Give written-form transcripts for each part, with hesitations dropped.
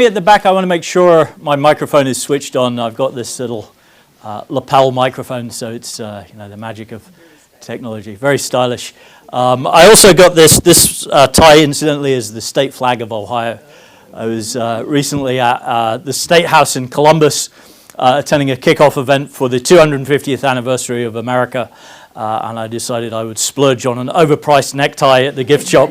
At the back, I want to make sure my microphone is switched on. I've got this little lapel microphone, so it's the magic of technology. Very stylish. I also got this tie, incidentally, is the state flag of Ohio. I was recently at the State House in Columbus attending a kickoff event for the 250th anniversary of America, and I decided I would splurge on an overpriced necktie at the gift shop.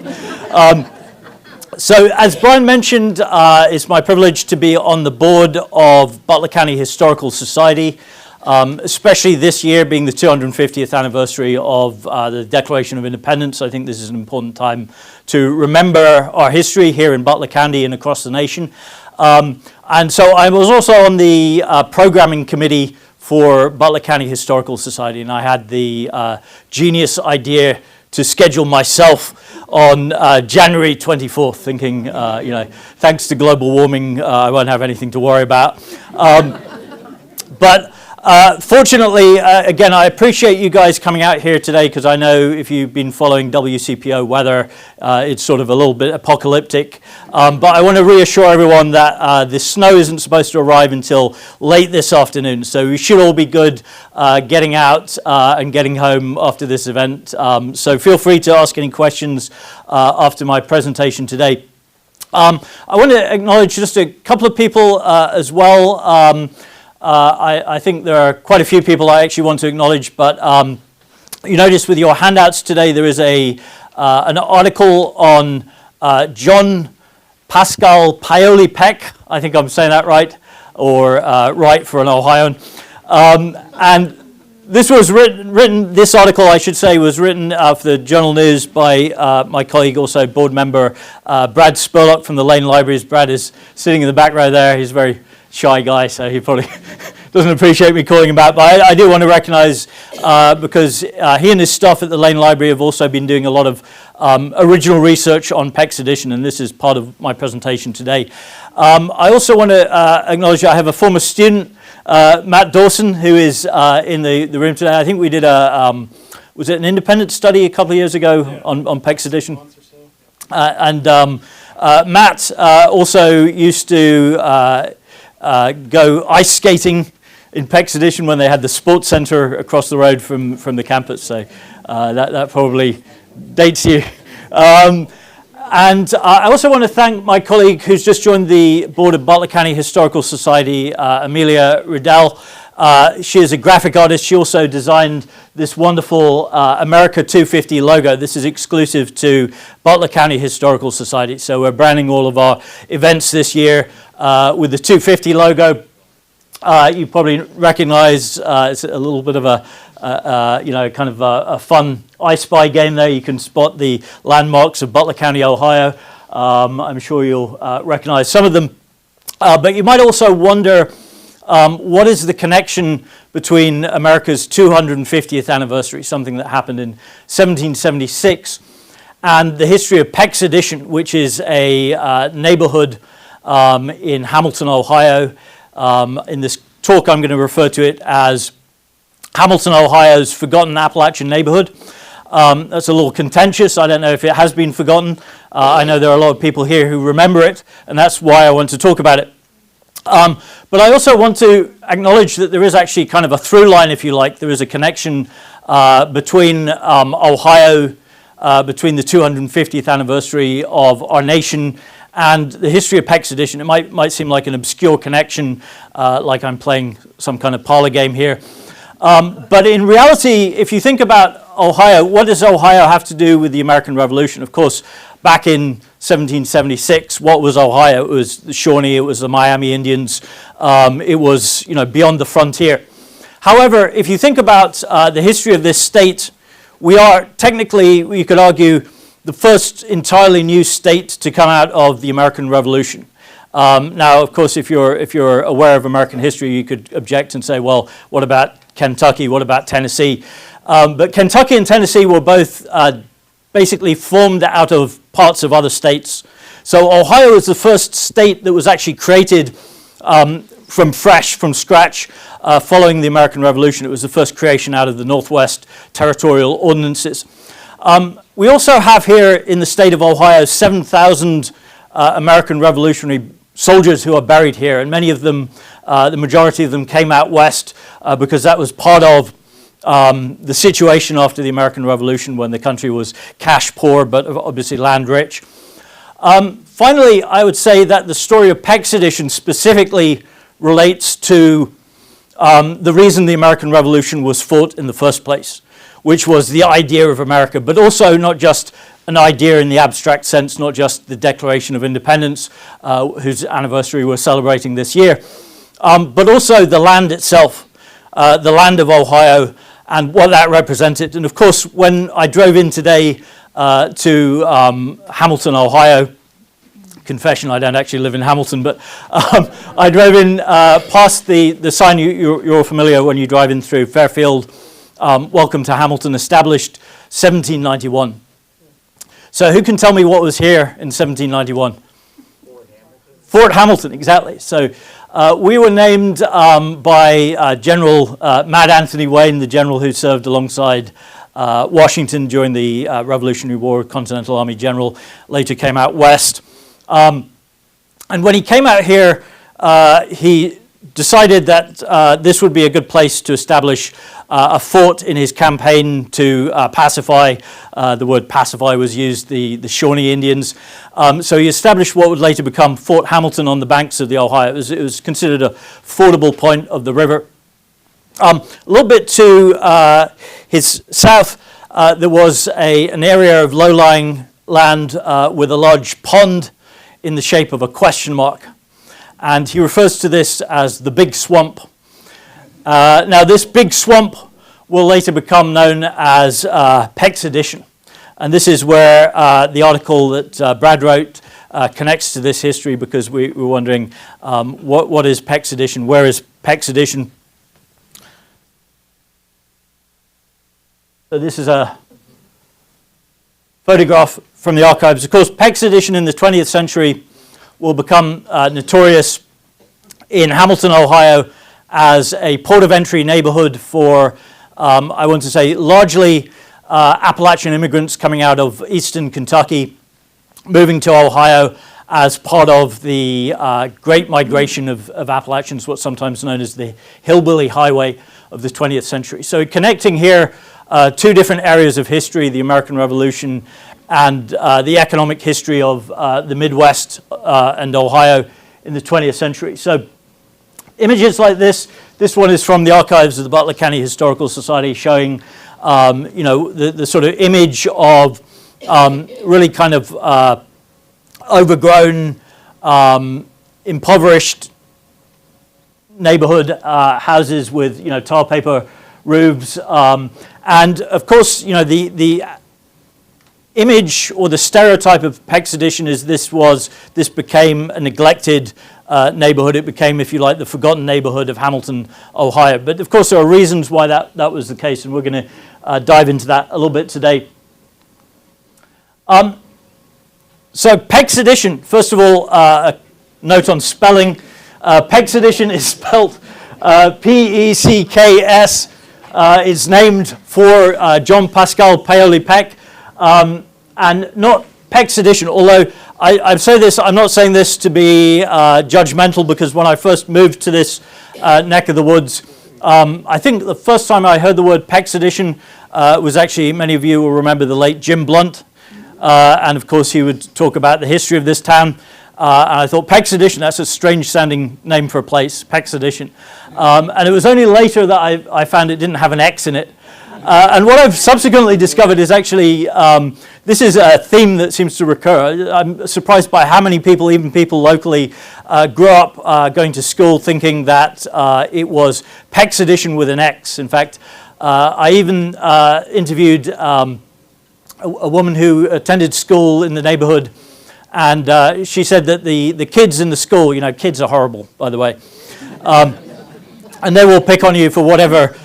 So as Brian mentioned, it's my privilege to be on the board of Butler County Historical Society, especially this year being the 250th anniversary of the Declaration of Independence. I think this is an important time to remember our history here in Butler County and across the nation. And so I was also on the programming committee for Butler County Historical Society, and I had the genius idea to schedule myself on January 24th, thinking, thanks to global warming, I won't have anything to worry about. But fortunately, again, I appreciate you guys coming out here today, because I know if you've been following WCPO weather, it's sort of a little bit apocalyptic. But I want to reassure everyone that the snow isn't supposed to arrive until late this afternoon, so we should all be good getting out and getting home after this event. So feel free to ask any questions after my presentation today. I want to acknowledge just a couple of people as well. I think there are quite a few people I actually want to acknowledge, but you notice with your handouts today there is an article on John Pascal Paoli Peck. I think I'm saying that right, or right for an Ohioan. And this was this article, I should say, was written for the Journal News by my colleague, also board member, Brad Spurlock from the Lane Libraries. Brad is sitting in the back row there. He's a very shy guy, so he probably doesn't appreciate me calling him out, but I do want to recognize, because he and his staff at the Lane Library have also been doing a lot of original research on Peck's edition, and this is part of my presentation today. I also want to acknowledge I have a former student, Matt Dawson, who is in the room today. I think we did was it an independent study a couple of years ago on Peck's edition? And Matt also used to go ice skating in Peck's edition when they had the sports center across the road from the campus, so that probably dates you. And I also want to thank my colleague who's just joined the board of Butler County Historical Society, Amelia Riddell. She is a graphic artist. She also designed this wonderful America 250 logo. This is exclusive to Butler County Historical Society, so we're branding all of our events this year with the 250 logo. You probably recognize it's a little bit of a kind of a fun I Spy game there. You can spot the landmarks of Butler County, Ohio. I'm sure you'll recognize some of them. But you might also wonder, what is the connection between America's 250th anniversary, something that happened in 1776, and the history of Peck's edition, which is a neighborhood in Hamilton, Ohio. In this talk, I'm going to refer to it as Hamilton, Ohio's forgotten Appalachian neighborhood. That's a little contentious. I don't know if it has been forgotten. I know there are a lot of people here who remember it, and that's why I want to talk about it. But I also want to acknowledge that there is actually kind of a through line, if you like. There is a connection between Ohio, between the 250th anniversary of our nation and the history of Peck's edition. It might seem like an obscure connection, like I'm playing some kind of parlor game here. But in reality, if you think about Ohio, what does Ohio have to do with the American Revolution? Of course, back in 1776, what was Ohio? It was the Shawnee, it was the Miami Indians, it was beyond the frontier. However, if you think about the history of this state, we are technically, you could argue, the first entirely new state to come out of the American Revolution. Now, of course, if you're aware of American history, you could object and say, well, what about Kentucky? What about Tennessee? But Kentucky and Tennessee were both basically formed out of parts of other states. So Ohio is the first state that was actually created from scratch, following the American Revolution. It was the first creation out of the Northwest Territorial Ordinances. We also have here in the state of Ohio 7,000 American Revolutionary soldiers who are buried here, and many of them, the majority of them, came out west because that was part of the situation after the American Revolution, when the country was cash poor but obviously land rich. Finally, I would say that the story of Peck's edition specifically relates to the reason the American Revolution was fought in the first place, which was the idea of America, but also not just an idea in the abstract sense, not just the Declaration of Independence, whose anniversary we're celebrating this year, but also the land itself, the land of Ohio, and what that represented. And of course, when I drove in today to Hamilton, Ohio, confession, I don't actually live in Hamilton, but I drove in past the sign you're familiar when you drive in through Fairfield, welcome to Hamilton, established 1791. So who can tell me what was here in 1791? Fort Hamilton, exactly. So we were named by General Mad Anthony Wayne, the general who served alongside Washington during the Revolutionary War, Continental Army general, later came out west. And when he came out here, he decided that this would be a good place to establish a fort in his campaign to pacify. The word pacify was used, the Shawnee Indians. So he established what would later become Fort Hamilton on the banks of the Ohio. It was considered a fordable point of the river. A little bit to his south, there was an area of low-lying land with a large pond in the shape of a question mark. And he refers to this as the Big Swamp. Now, this Big Swamp will later become known as Peck's Edition. And this is where the article that Brad wrote connects to this history, because we were wondering what is Peck's Edition? Where is Peck's Edition? So this is a photograph from the archives. Of course, Peck's Edition in the 20th century will become notorious in Hamilton, Ohio, as a port of entry neighborhood for, I want to say, largely Appalachian immigrants coming out of eastern Kentucky, moving to Ohio as part of the great migration of Appalachians, what's sometimes known as the hillbilly highway of the 20th century. So connecting here two different areas of history, the American Revolution and the economic history of the Midwest and Ohio in the 20th century. So images like this one is from the archives of the Butler County Historical Society, showing the sort of image of really kind of overgrown, impoverished neighborhood houses with tar paper roofs, and of course the image or the stereotype of Peck's Edition is this became a neglected neighborhood. It became, if you like, the forgotten neighborhood of Hamilton, Ohio. But of course there are reasons why that was the case, and we're going to dive into that a little bit today. So Peck's Edition, first of all, a note on spelling. Peck's Edition is spelled P-E-C-K-S. It's named for John Pascal Paoli Peck, and not Peck's Edition, although I say this, I'm not saying this to be judgmental, because when I first moved to this neck of the woods, I think the first time I heard the word Peck's Edition was actually, many of you will remember the late Jim Blunt, and of course he would talk about the history of this town. And I thought, Peck's Edition, that's a strange sounding name for a place, Peck's Edition. And it was only later that I found it didn't have an X in it. And what I've subsequently discovered is actually, this is a theme that seems to recur. I'm surprised by how many people, even people locally, grew up going to school thinking that it was Peck's Edition with an X. In fact, I even interviewed a woman who attended school in the neighborhood, and she said that the kids in the school, kids are horrible, by the way, and they will pick on you for whatever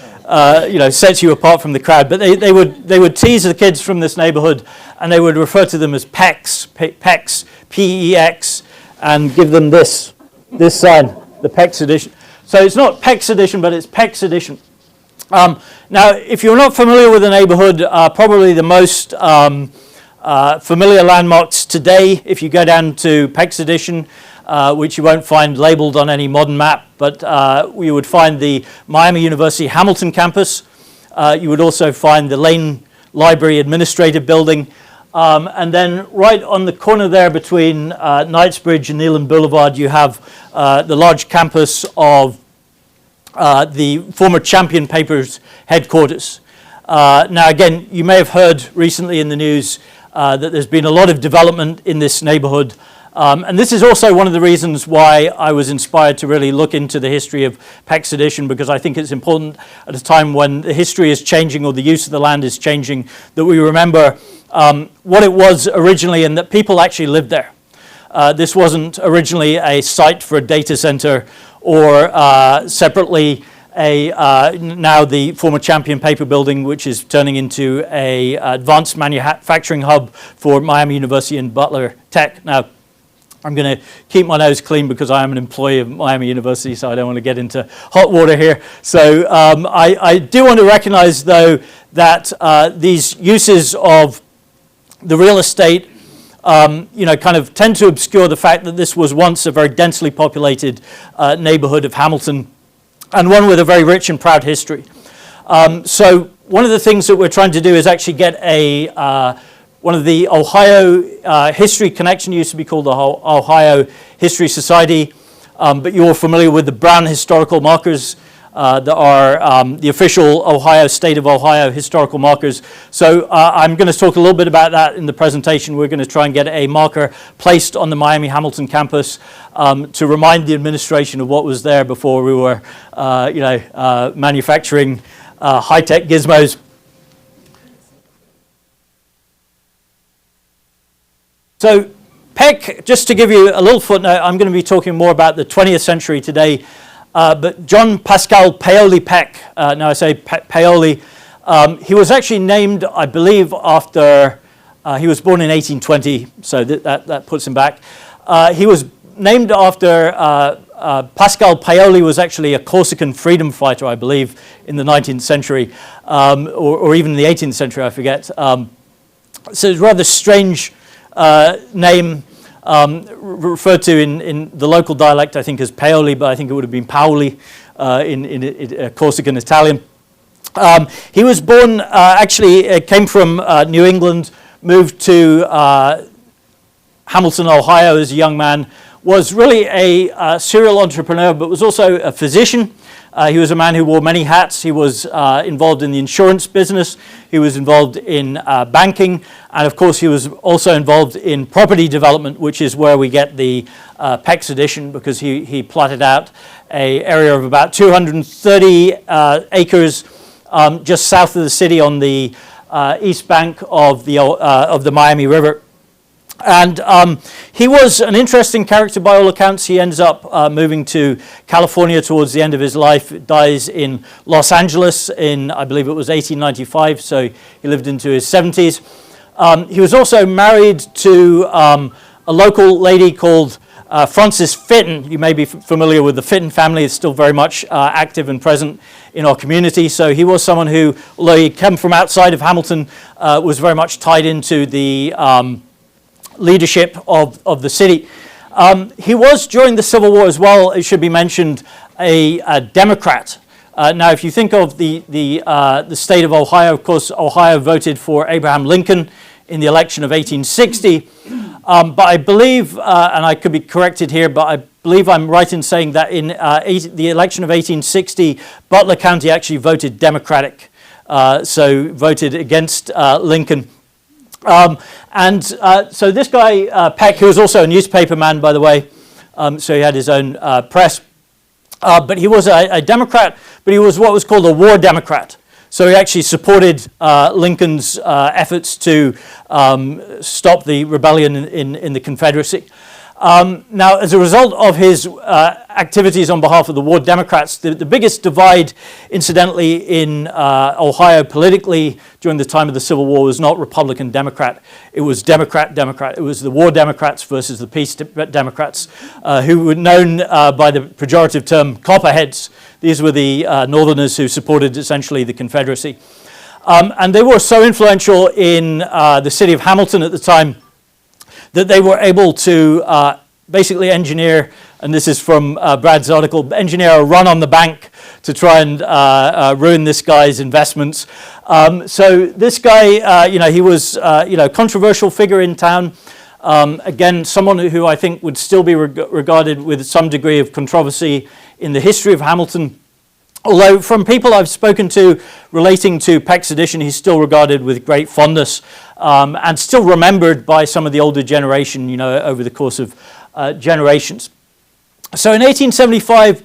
sets you apart from the crowd. But they would tease the kids from this neighborhood, and they would refer to them as Pecks, Pecks, P-E-X, and give them this sign, the Pecks Edition. So it's not Peck's Edition, but it's Peck's Edition. Now, if you're not familiar with the neighborhood, probably the most familiar landmarks today, if you go down to Peck's Edition, which you won't find labeled on any modern map, but you would find the Miami University Hamilton campus. You would also find the Lane Library Administrative Building. And then right on the corner there between Knightsbridge and Nealon Boulevard, you have the large campus of the former Champion Papers headquarters. Now again, you may have heard recently in the news that there's been a lot of development in this neighborhood. And this is also one of the reasons why I was inspired to really look into the history of Pecks Addition, because I think it's important at a time when the history is changing or the use of the land is changing, that we remember what it was originally and that people actually lived there. This wasn't originally a site for a data center or separately now the former Champion Paper Building, which is turning into a advanced manufacturing hub for Miami University and Butler Tech. Now, I'm going to keep my nose clean because I am an employee of Miami University, so I don't want to get into hot water here. So I do want to recognize, though, that these uses of the real estate kind of tend to obscure the fact that this was once a very densely populated neighborhood of Hamilton, and one with a very rich and proud history. So one of the things that we're trying to do is actually get one of the Ohio History Connection. Used to be called the Ohio History Society, but you're all familiar with the brown historical markers that are the official State of Ohio historical markers. So I'm going to talk a little bit about that in the presentation. We're going to try and get a marker placed on the Miami Hamilton campus to remind the administration of what was there before we were, manufacturing high-tech gizmos. So Peck, just to give you a little footnote, I'm going to be talking more about the 20th century today. But John Pascal Paoli Peck, now I say Paoli, he was actually named, I believe, after, he was born in 1820, so that puts him back. He was named after, Pascal Paoli was actually a Corsican freedom fighter, I believe, in the 19th century, or even the 18th century, I forget. So it's a rather strange name. Referred to in the local dialect, I think, as Paoli, but I think it would have been Paoli in Corsican Italian. He was born, came from New England, moved to Hamilton, Ohio as a young man, was really a serial entrepreneur, but was also a physician. He was a man who wore many hats. He was involved in the insurance business. He was involved in banking. And of course, he was also involved in property development, which is where we get the Pecks Addition, because he plotted out an area of about 230 acres just south of the city on the east bank of the Miami River. And he was an interesting character by all accounts. He ends up moving to California towards the end of his life, dies in Los Angeles in, I believe it was 1895, so he lived into his 70s. He was also married to a local lady called Frances Fitton. You may be familiar with the Fitton family. It's still very much active and present in our community. So he was someone who, although he came from outside of Hamilton, was very much tied into the leadership of the city. He was, during the Civil War as well, it should be mentioned, a Democrat. Now, if you think of the state of Ohio, of course, Ohio voted for Abraham Lincoln in the election of 1860. But I believe, and I could be corrected here, but I believe I'm right in saying that in the election of 1860, Butler County actually voted Democratic, so voted against Lincoln. So this guy, Peck, who was also a newspaper man, by the way, so he had his own press, but he was a Democrat, but he was what was called a war Democrat. So he actually supported Lincoln's efforts to stop the rebellion in the Confederacy. Now, as a result of his activities on behalf of the war Democrats, the biggest divide, incidentally, in Ohio politically during the time of the Civil War was not Republican-Democrat. It was Democrat-Democrat. It was the war Democrats versus the peace Democrats, who were known by the pejorative term Copperheads. These were the Northerners who supported essentially the Confederacy. And they were so influential in the city of Hamilton at the time that they were able to basically engineer, and this is from Brad's article, engineer a run on the bank to try and ruin this guy's investments. So this guy, he was, controversial figure in town. Again, someone who I think would still be regarded with some degree of controversy in the history of Hamilton. Although from people I've spoken to relating to Peck's edition, he's still regarded with great fondness and still remembered by some of the older generation, over the course of generations. So in 1875,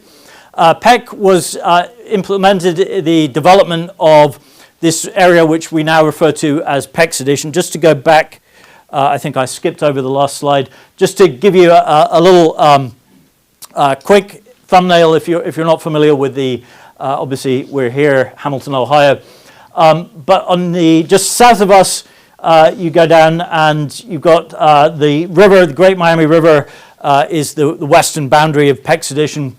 Peck was implemented the development of this area which we now refer to as Peck's edition. Just to go back, I think I skipped over the last slide, just to give you a little quick thumbnail if you're not familiar with the, obviously we're here, Hamilton, Ohio. But on the, just south of us, you go down and you've got the river, the Great Miami River is the western boundary of Peck's edition.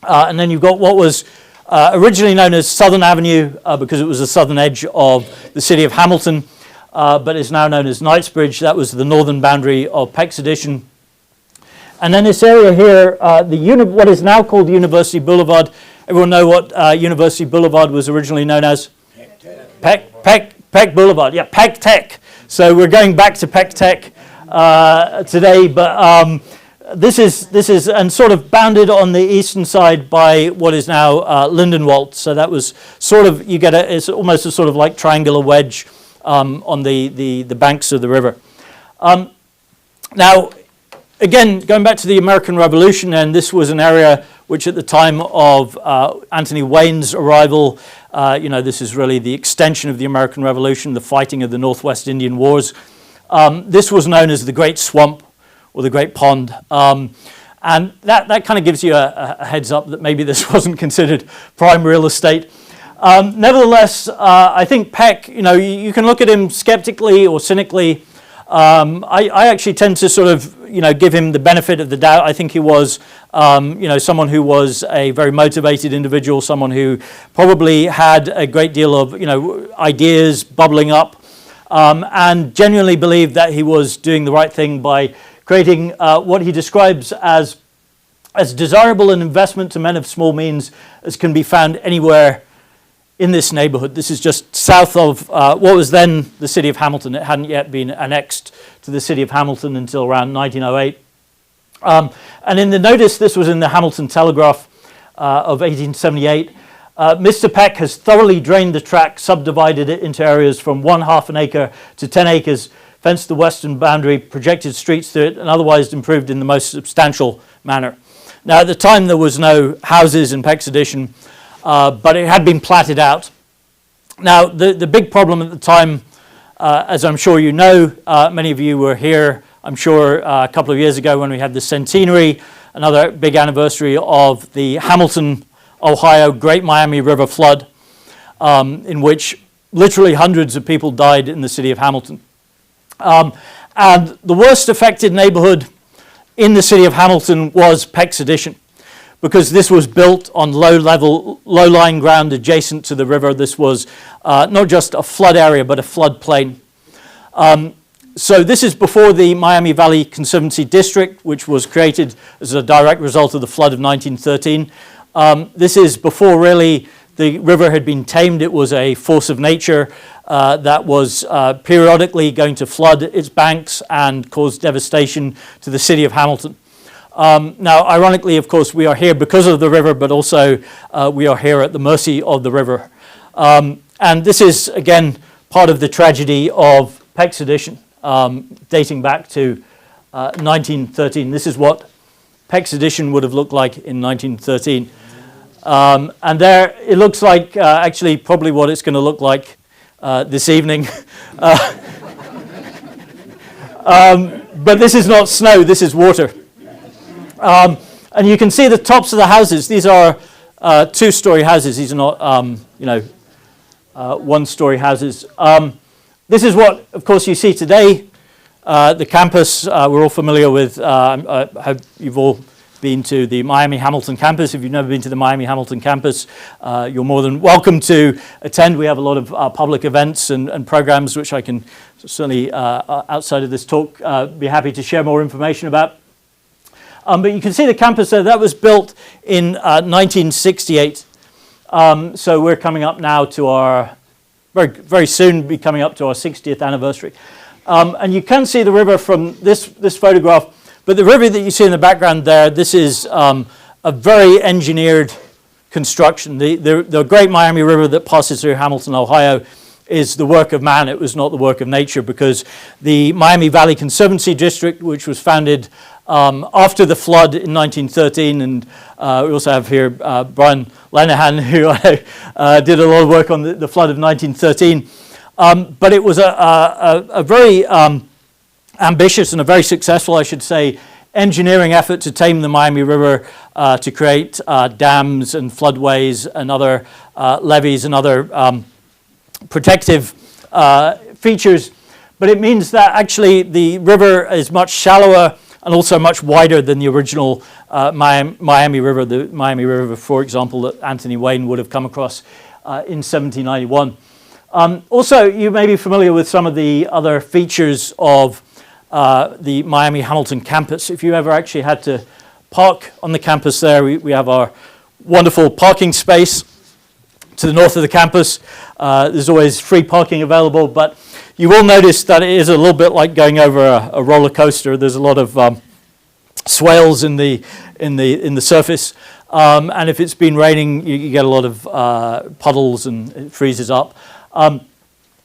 And then you've got what was originally known as Southern Avenue because it was the southern edge of the city of Hamilton, but is now known as Knightsbridge. That was the northern boundary of Peck's edition. And then this area here, what is now called University Boulevard. Everyone know what University Boulevard was originally known as? Peck Boulevard. Yeah, Peck Tech. So we're going back to Peck Tech today, but this is and sort of bounded on the eastern side by what is now Lindenwold. So that was sort of, it's almost a sort of like triangular wedge on the banks of the river. Now, again, going back to the American Revolution, and this was an area which at the time of Anthony Wayne's arrival, this is really the extension of the American Revolution, the fighting of the Northwest Indian Wars. This was known as the Great Swamp or the Great Pond. And that kind of gives you a heads up that maybe this wasn't considered prime real estate. Nevertheless, I think Peck, you can look at him skeptically or cynically. I actually tend to sort of, give him the benefit of the doubt. I think he was, someone who was a very motivated individual, someone who probably had a great deal of, ideas bubbling up, and genuinely believed that he was doing the right thing by creating what he describes as desirable an investment to men of small means as can be found anywhere in this neighborhood. This is just south of what was then the city of Hamilton. It hadn't yet been annexed to the city of Hamilton until around 1908. And in the notice, this was in the Hamilton Telegraph of 1878, Mr. Peck has thoroughly drained the tract, subdivided it into areas from 1/2 an acre to 10 acres, fenced the western boundary, projected streets through it, and otherwise improved in the most substantial manner. Now, at the time, there was no houses in Peck's edition, but it had been platted out. Now, the big problem at the time, as I'm sure you know, many of you were here, I'm sure, a couple of years ago when we had the centenary, another big anniversary of the Hamilton, Ohio Great Miami River flood, in which literally hundreds of people died in the city of Hamilton. And the worst affected neighborhood in the city of Hamilton was Peck's edition, because this was built on low-lying ground adjacent to the river. This was not just a flood area, but a flood plain. So this is before the Miami Valley Conservancy District, which was created as a direct result of the flood of 1913. This is before really the river had been tamed. It was a force of nature that was periodically going to flood its banks and cause devastation to the city of Hamilton. Now, ironically, of course, we are here because of the river, but also we are here at the mercy of the river. And this is, again, part of the tragedy of Peck's edition, dating back to 1913. This is what Peck's edition would have looked like in 1913. And there, it looks like actually probably what it's going to look like this evening. But this is not snow, this is water. And you can see the tops of the houses. These are two-story houses. These are not, one-story houses. This is what, of course, you see today. The campus, we're all familiar with, I hope you've all been to the Miami-Hamilton campus. If you've never been to the Miami-Hamilton campus, you're more than welcome to attend. We have a lot of public events and programs, which I can certainly, outside of this talk, be happy to share more information about. But you can see the campus there. That was built in 1968. So we're coming up now to our, very soon be coming up to our 60th anniversary. And you can see the river from this photograph, but the river that you see in the background there, this is a very engineered construction. The Great Miami River that passes through Hamilton, Ohio, is the work of man. It was not the work of nature, because the Miami Valley Conservancy District, which was founded after the flood in 1913, and we also have here Brian Lenihan, who did a lot of work on the flood of 1913. But it was a very ambitious and a very successful, I should say, engineering effort to tame the Miami River, to create dams and floodways and other levees and other protective features. But it means that actually the river is much shallower and also much wider than the original Miami River, the Miami River, for example, that Anthony Wayne would have come across in 1791. Also, you may be familiar with some of the other features of the Miami Hamilton campus. If you ever actually had to park on the campus there, we have our wonderful parking space to the north of the campus. There's always free parking available, but you will notice that it is a little bit like going over a roller coaster. There's a lot of swales in the surface, and if it's been raining, you get a lot of puddles and it freezes up.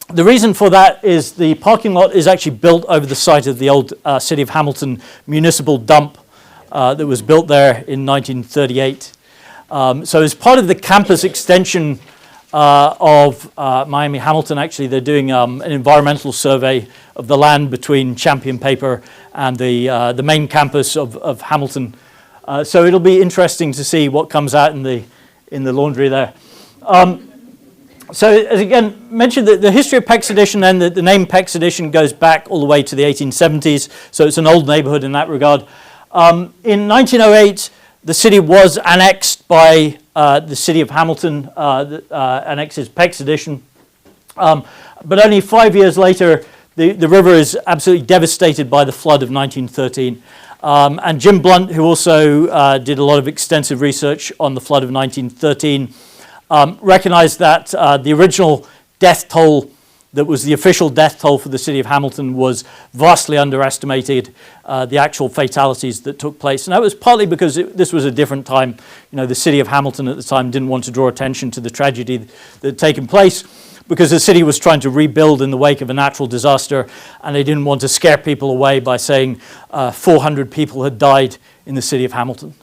The reason for that is the parking lot is actually built over the site of the old City of Hamilton municipal dump that was built there in 1938. So as part of the campus extension of Miami Hamilton, actually they're doing an environmental survey of the land between Champion Paper and the main campus of Hamilton. So it'll be interesting to see what comes out in the laundry there. So as again mentioned, the history of Pecks Addition, then the name Pecks Addition goes back all the way to the 1870s, so it's an old neighborhood in that regard. In 1908, the city was annexed by the city of Hamilton, annexes Pecks Addition. But only 5 years later, the river is absolutely devastated by the flood of 1913. And Jim Blunt, who also did a lot of extensive research on the flood of 1913, recognized that the original death toll that was the official death toll for the city of Hamilton was vastly underestimated, the actual fatalities that took place. And that was partly because this was a different time. You know, the city of Hamilton at the time didn't want to draw attention to the tragedy that had taken place, because the city was trying to rebuild in the wake of a natural disaster, and they didn't want to scare people away by saying 400 people had died in the city of Hamilton.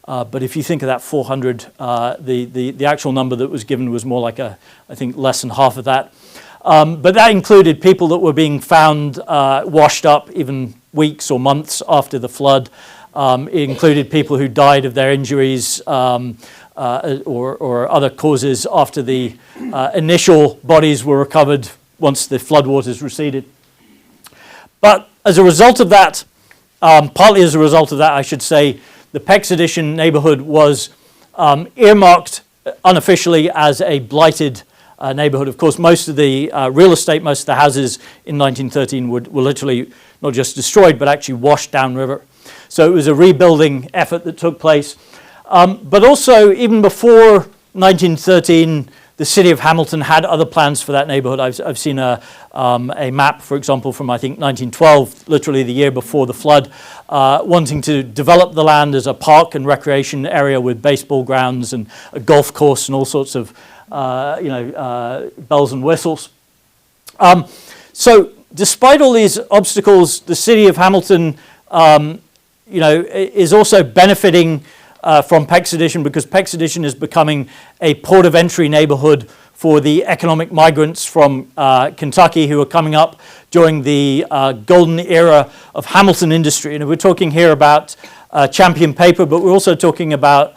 But if you think of that 400, the actual number that was given was more like I think less than half of that. But that included people that were being found washed up even weeks or months after the flood. It included people who died of their injuries or other causes after the initial bodies were recovered once the floodwaters receded. But as a result of that, partly as a result of that, I should say, the Pecks Addition neighborhood was earmarked unofficially as a blighted neighborhood. Of course, most of the real estate, most of the houses in 1913 were literally not just destroyed, but actually washed downriver. So it was a rebuilding effort that took place. But also, even before 1913, the city of Hamilton had other plans for that neighborhood. I've seen a map, for example, from I think 1912, literally the year before the flood, wanting to develop the land as a park and recreation area with baseball grounds and a golf course and all sorts of bells and whistles. So despite all these obstacles, the city of Hamilton is also benefiting from Pecks Addition, because Pecks Addition is becoming a port of entry neighborhood for the economic migrants from Kentucky who are coming up during the golden era of Hamilton industry. And we're talking here about Champion Paper, but we're also talking about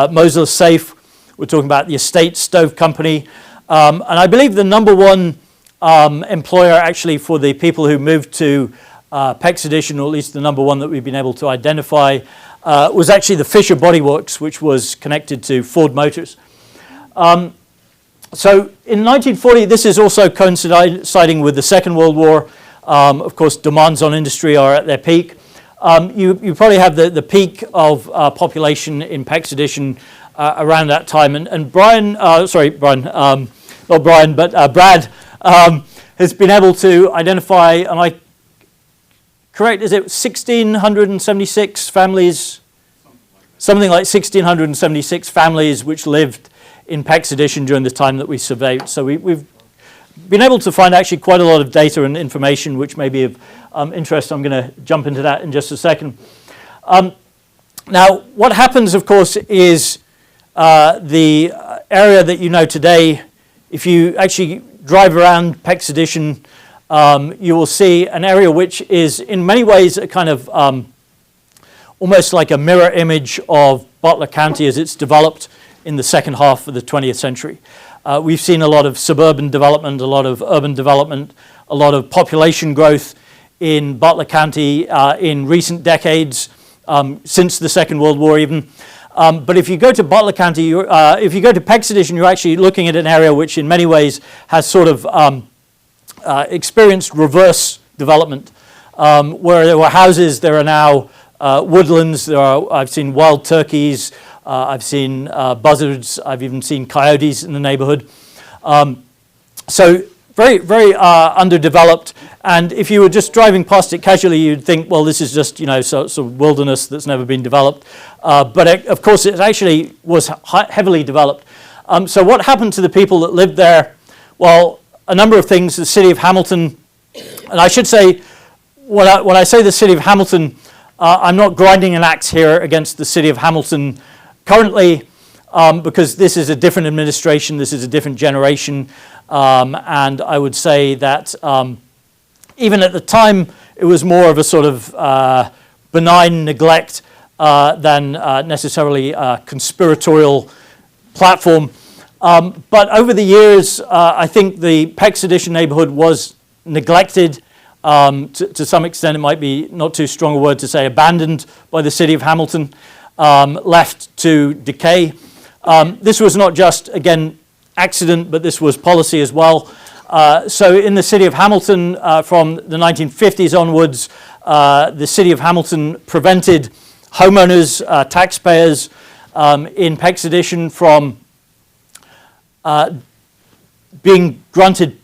Mosel's Safe. We're talking about the Estate Stove Company. And I believe the number one employer actually for the people who moved to Pecks Addition, or at least the number one that we've been able to identify, was actually the Fisher Body Works, which was connected to Ford Motors. So in 1940, this is also coinciding with the Second World War. Of course, demands on industry are at their peak. You probably have the peak of population in Peck's edition around that time. And Brian, not Brian, but Brad has been able to identify, and I correct, is it 1,676 families? Something like 1,676 families which lived in Peck's edition during the time that we surveyed. So we've been able to find actually quite a lot of data and information which may be of interest. I'm going to jump into that in just a second. Now, what happens, of course, is the area that you know today, if you actually drive around Peck's edition, you will see an area which is in many ways a kind of almost like a mirror image of Butler County as it's developed in the second half of the 20th century. We've seen a lot of suburban development, a lot of urban development, a lot of population growth in Butler County in recent decades, since the Second World War even. But if you go to Butler County, if you go to Peck's edition, you're actually looking at an area which in many ways has sort of experienced reverse development. Where there were houses, there are now woodlands. I've seen wild turkeys, I've seen buzzards, I've even seen coyotes in the neighborhood. So very, very underdeveloped. And if you were just driving past it casually, you'd think, well, this is just, sort of wilderness that's never been developed. But of course, it actually was heavily developed. So what happened to the people that lived there? Well, a number of things. The city of Hamilton, and I should say, when I say the city of Hamilton, I'm not grinding an axe here against the city of Hamilton currently, because this is a different administration, this is a different generation, and I would say that even at the time, it was more of a sort of benign neglect than necessarily a conspiratorial platform. But over the years, I think the Peck's edition neighborhood was neglected. To some extent, it might be not too strong a word to say abandoned by the city of Hamilton, left to decay. This was not just, again, accident, but this was policy as well. So in the city of Hamilton, from the 1950s onwards, the city of Hamilton prevented homeowners, taxpayers in Peck's edition from being granted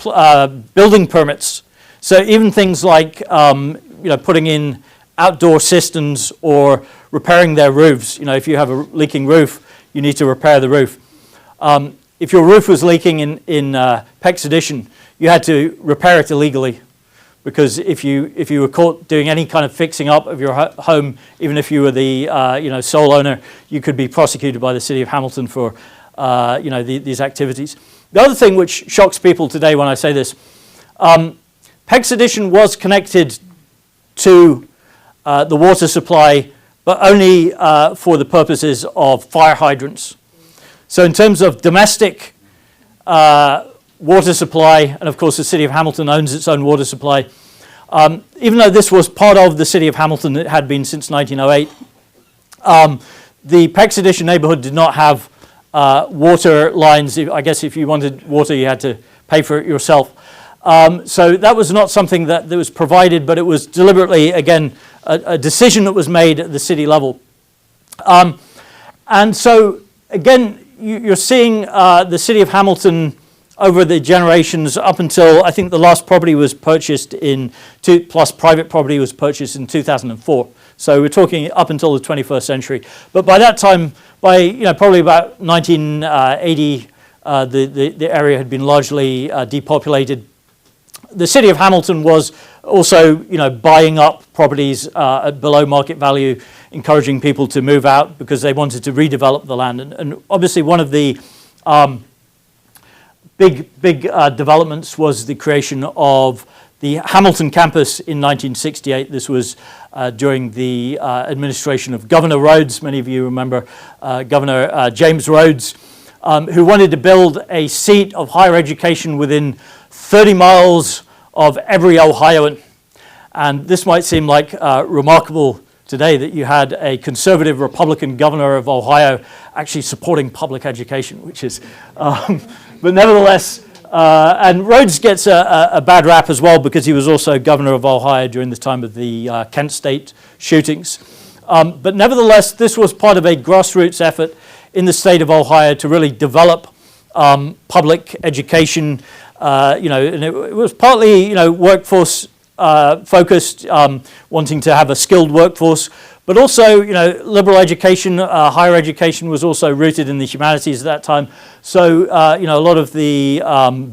building permits. So even things like putting in outdoor cisterns or repairing their roofs. If you have a leaking roof, you need to repair the roof. If your roof was leaking in Peck's edition, you had to repair it illegally, because if you were caught doing any kind of fixing up of your home, even if you were the sole owner, you could be prosecuted by the city of Hamilton for these activities. The other thing which shocks people today when I say this. Peck's edition was connected to the water supply, but only for the purposes of fire hydrants. So in terms of domestic water supply, and of course the city of Hamilton owns its own water supply, even though this was part of the city of Hamilton, it had been since 1908, the Peck's edition neighborhood did not have water lines. I guess if you wanted water, you had to pay for it yourself. So that was not something that was provided, but it was deliberately, again, a decision that was made at the city level. And so, again, you're seeing the city of Hamilton over the generations up until, I think the last property was purchased plus private property was purchased in 2004. So we're talking up until the 21st century. But by that time, by probably about 1980, the area had been largely depopulated. The city of Hamilton was also, buying up properties at below market value, encouraging people to move out because they wanted to redevelop the land. And obviously, one of the big developments was the creation of the Hamilton campus in 1968. This was during the administration of Governor Rhodes. Many of you remember Governor James Rhodes, who wanted to build a seat of higher education within 30 miles of every Ohioan. And this might seem like remarkable today that you had a conservative Republican governor of Ohio actually supporting public education, which is, but nevertheless, and Rhodes gets a bad rap as well because he was also governor of Ohio during the time of the Kent State shootings. But nevertheless, this was part of a grassroots effort in the state of Ohio to really develop public education. And it was partly, workforce focused, wanting to have a skilled workforce, but also, liberal education, higher education was also rooted in the humanities at that time. So, a lot of the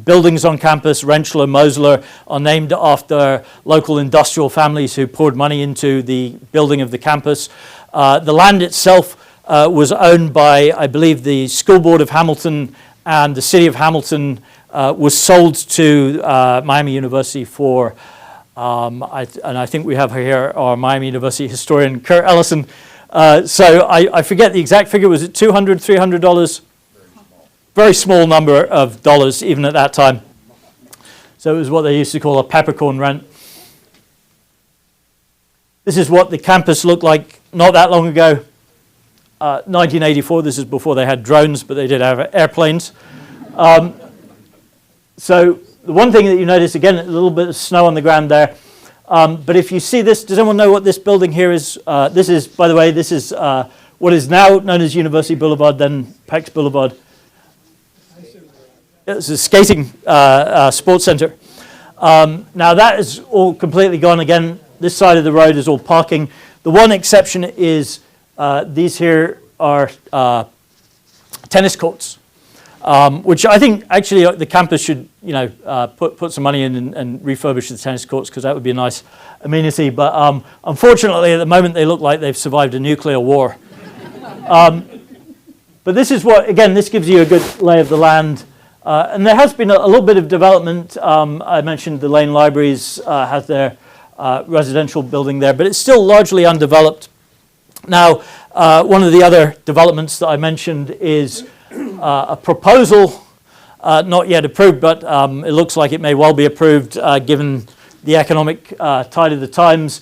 buildings on campus, Rentschler, Mosler, are named after local industrial families who poured money into the building of the campus. The land itself was owned by, I believe, the School Board of Hamilton, and the city of Hamilton was sold to Miami University for and I think we have here our Miami University historian, Kurt Ellison. So I forget the exact figure. Was it $200, $300? Very small number of dollars even at that time. So it was what they used to call a peppercorn rent. This is what the campus looked like not that long ago. 1984, this is before they had drones, but they did have airplanes. So the one thing that you notice, again, a little bit of snow on the ground there. But if you see this, does anyone know what this building here is? This is, by the way, this is what is now known as University Boulevard, then Pecks Boulevard. It's a skating sports center. Now that is all completely gone. Again, this side of the road is all parking. The one exception is these here are tennis courts. Which I think actually the campus should, put some money in and refurbish the tennis courts, because that would be a nice amenity. But unfortunately, at the moment, they look like they've survived a nuclear war. But this is what, again, this gives you a good lay of the land. And there has been a little bit of development. I mentioned the Lane Libraries has their residential building there, but it's still largely undeveloped. Now, one of the other developments that I mentioned is a proposal, not yet approved, but it looks like it may well be approved given the economic tide of the times,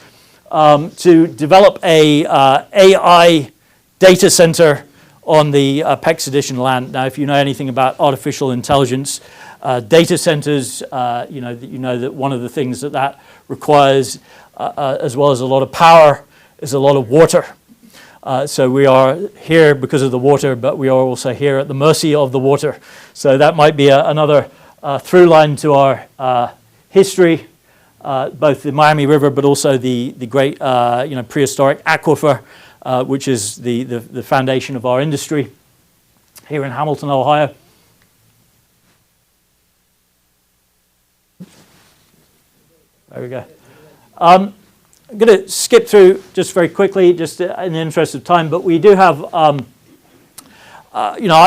to develop a AI data center on the Pecks Edition land. Now, if you know anything about artificial intelligence, data centers, you know that one of the things that requires, as well as a lot of power, is a lot of water. So we are here because of the water, but we are also here at the mercy of the water. So that might be another through line to our history, both the Miami River, but also the great prehistoric aquifer, which is the foundation of our industry here in Hamilton, Ohio. There we go. I'm going to skip through just very quickly, just in the interest of time, but we do have, I'm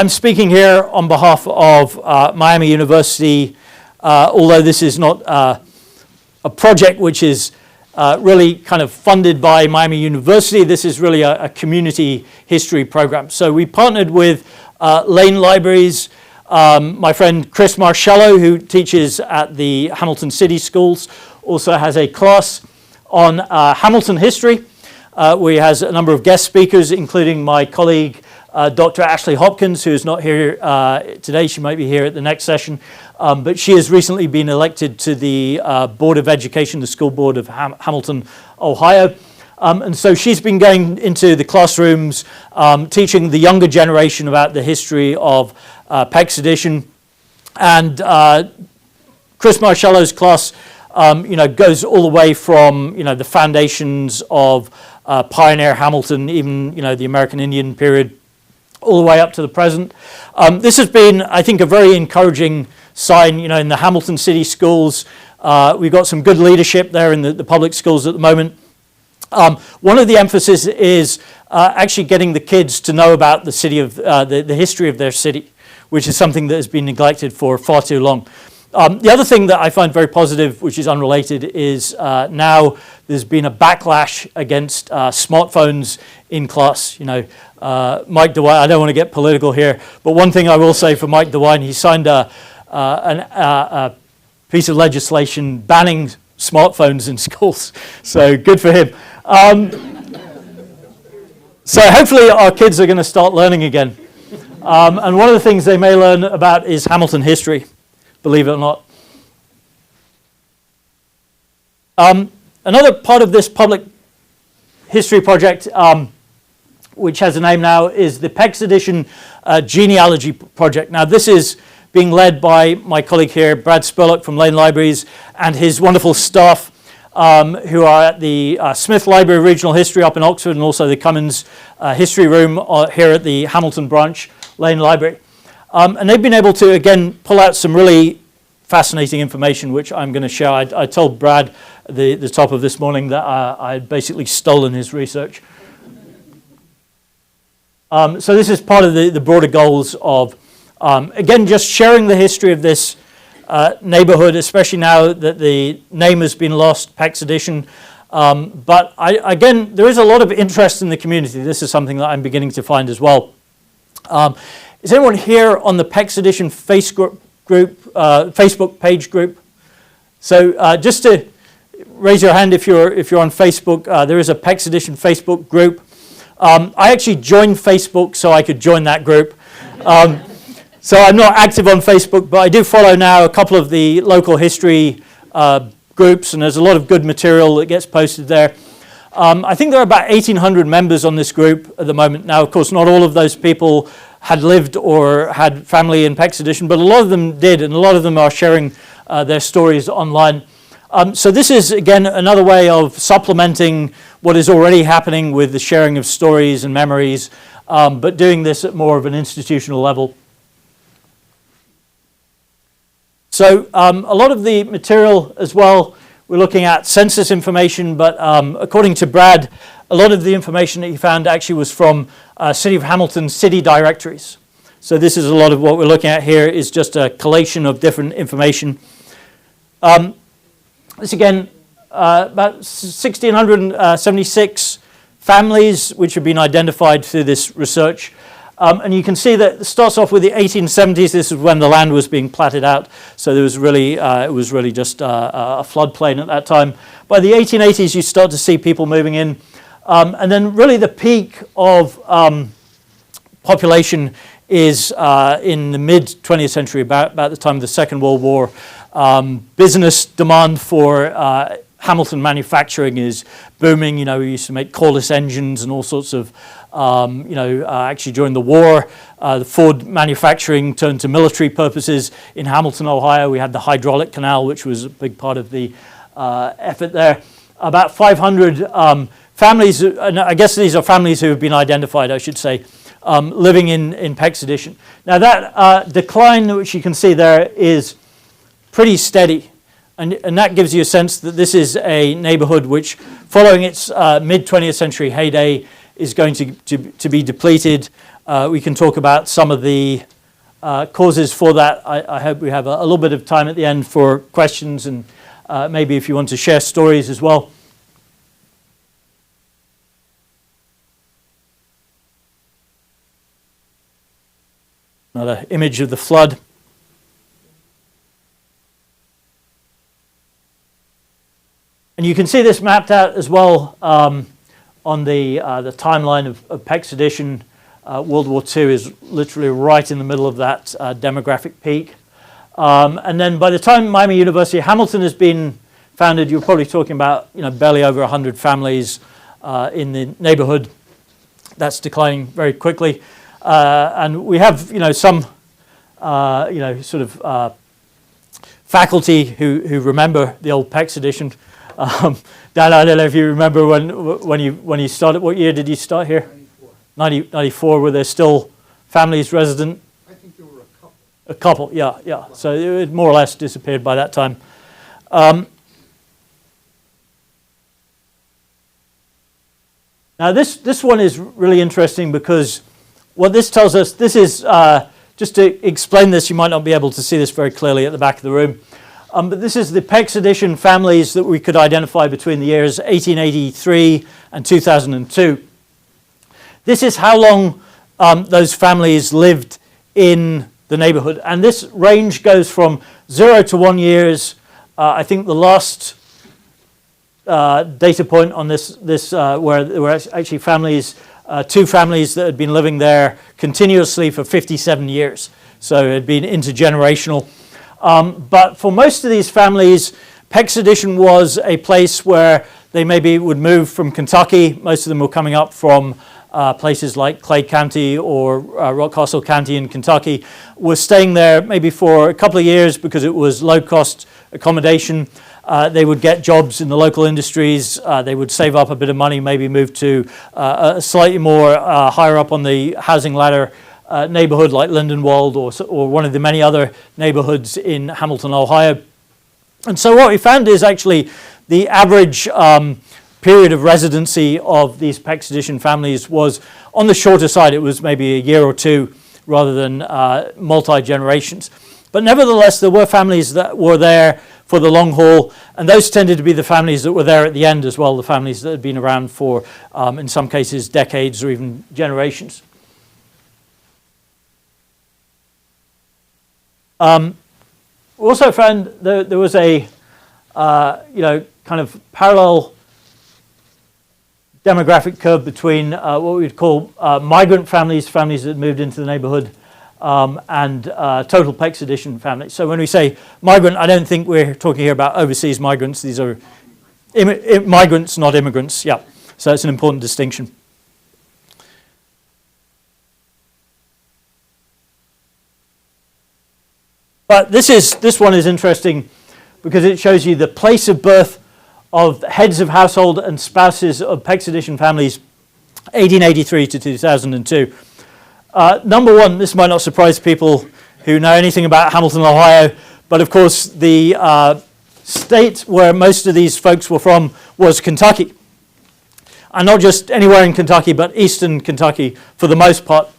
speaking here on behalf of Miami University, although this is not a project which is really kind of funded by Miami University. This is really a community history program. So we partnered with Lane Libraries, my friend Chris Marcello, who teaches at the Hamilton City Schools, also has a class on Hamilton history. We has a number of guest speakers, including my colleague, Dr. Ashley Hopkins, who is not here today. She might be here at the next session. But she has recently been elected to the Board of Education, the School Board of Hamilton, Ohio. And so she's been going into the classrooms, teaching the younger generation about the history of Pecks Edition. And Chris Marcello's class goes all the way from, the foundations of pioneer Hamilton, even, the American Indian period, all the way up to the present. This has been, I think, a very encouraging sign, in the Hamilton City Schools. We've got some good leadership there in the public schools at the moment. One of the emphasis is actually getting the kids to know about the city of the history of their city, which is something that has been neglected for far too long. The other thing that I find very positive, which is unrelated, is now there's been a backlash against smartphones in class. Mike DeWine, I don't want to get political here, but one thing I will say for Mike DeWine, he signed a piece of legislation banning smartphones in schools. So good for him. So hopefully our kids are going to start learning again. And one of the things they may learn about is Hamilton history, believe it or not. Another part of this public history project, which has a name now, is the Pecks Edition Genealogy Project. Now, this is being led by my colleague here, Brad Spurlock from Lane Libraries, and his wonderful staff, who are at the Smith Library of Regional History up in Oxford, and also the Cummins History Room here at the Hamilton Branch Lane Library. And they've been able to, again, pull out some really fascinating information, which I'm going to share. I told Brad at the top of this morning that I had basically stolen his research. So this is part of the broader goals of, again, just sharing the history of this neighborhood, especially now that the name has been lost, Pecks Edition. But again, there is a lot of interest in the community. This is something that I'm beginning to find as well. Is anyone here on the Pecks Edition Facebook page group? So just to raise your hand if you're on Facebook, there is a Pecks Edition Facebook group. I actually joined Facebook so I could join that group. So I'm not active on Facebook, but I do follow now a couple of the local history groups, and there's a lot of good material that gets posted there. I think there are about 1,800 members on this group at the moment. Now, of course, not all of those people had lived or had family in Pecks Edition, but a lot of them did, and a lot of them are sharing their stories online. So this is, again, another way of supplementing what is already happening with the sharing of stories and memories, but doing this at more of an institutional level. So a lot of the material as well, we're looking at census information, but according to Brad, a lot of the information that he found actually was from City of Hamilton city directories. So this is a lot of what we're looking at here is just a collation of different information. This again, about 1,676 families which have been identified through this research. And you can see that it starts off with the 1870s. This is when the land was being platted out. So there was really, it was really just a floodplain at that time. By the 1880s, you start to see people moving in. And then really the peak of population is in the mid-20th century, about the time of the Second World War. Business demand for Hamilton manufacturing is booming. You know, we used to make cordless engines and all sorts of, actually during the war, the Ford manufacturing turned to military purposes. In Hamilton, Ohio, we had the hydraulic canal, which was a big part of the effort there. About 500 families, and I guess these are families who have been identified, I should say, living in Pecks Edition. Now that decline, which you can see there, is pretty steady. And that gives you a sense that this is a neighborhood which, following its mid-20th century heyday, is going to be depleted. We can talk about some of the causes for that. I hope we have a little bit of time at the end for questions, and maybe if you want to share stories as well. Another image of the flood. And you can see this mapped out as well on the timeline of Pecks Edition. World War II is literally right in the middle of that demographic peak. And then by the time Miami University Hamilton has been founded, you're probably talking about barely over 100 families in the neighborhood. That's declining very quickly. And we have some sort of faculty who remember the old Pecks Edition. Dan, I don't know if you remember when you started. What year did you start here? 94. Were there still families resident? I think there were a couple. A couple, yeah. So it more or less disappeared by that time. Now this one is really interesting because what this tells us, this is, just to explain this, you might not be able to see this very clearly at the back of the room. But this is the Pecks Edition families that we could identify between the years 1883 and 2002. This is how long those families lived in the neighborhood. And this range goes from 0 to 1 years. I think the last data point on this where there were actually families, 2 families that had been living there continuously for 57 years. So it had been intergenerational. But for most of these families, Pecks Edition was a place where they maybe would move from Kentucky. Most of them were coming up from places like Clay County or Rockcastle County in Kentucky, were staying there maybe for a couple of years because it was low-cost accommodation. They would get jobs in the local industries. They would save up a bit of money, maybe move to a slightly more higher up on the housing ladder neighborhood like Lindenwold or one of the many other neighborhoods in Hamilton, Ohio. And so what we found is actually the average period of residency of these Pecks edition families was on the shorter side. It was maybe a year or two rather than multi-generations. But nevertheless, there were families that were there for the long haul, and those tended to be the families that were there at the end as well, the families that had been around for, in some cases, decades or even generations. We also found there was a, kind of parallel demographic curve between what we would call migrant families, families that moved into the neighborhood, and total Pecks edition families. So when we say migrant, I don't think we're talking here about overseas migrants. These are migrants, not immigrants. Yeah, so it's an important distinction. But this one is interesting because it shows you the place of birth of heads of household and spouses of Pecks edition families, 1883 to 2002. Number one, this might not surprise people who know anything about Hamilton, Ohio, but of course the state where most of these folks were from was Kentucky. And not just anywhere in Kentucky, but eastern Kentucky for the most part.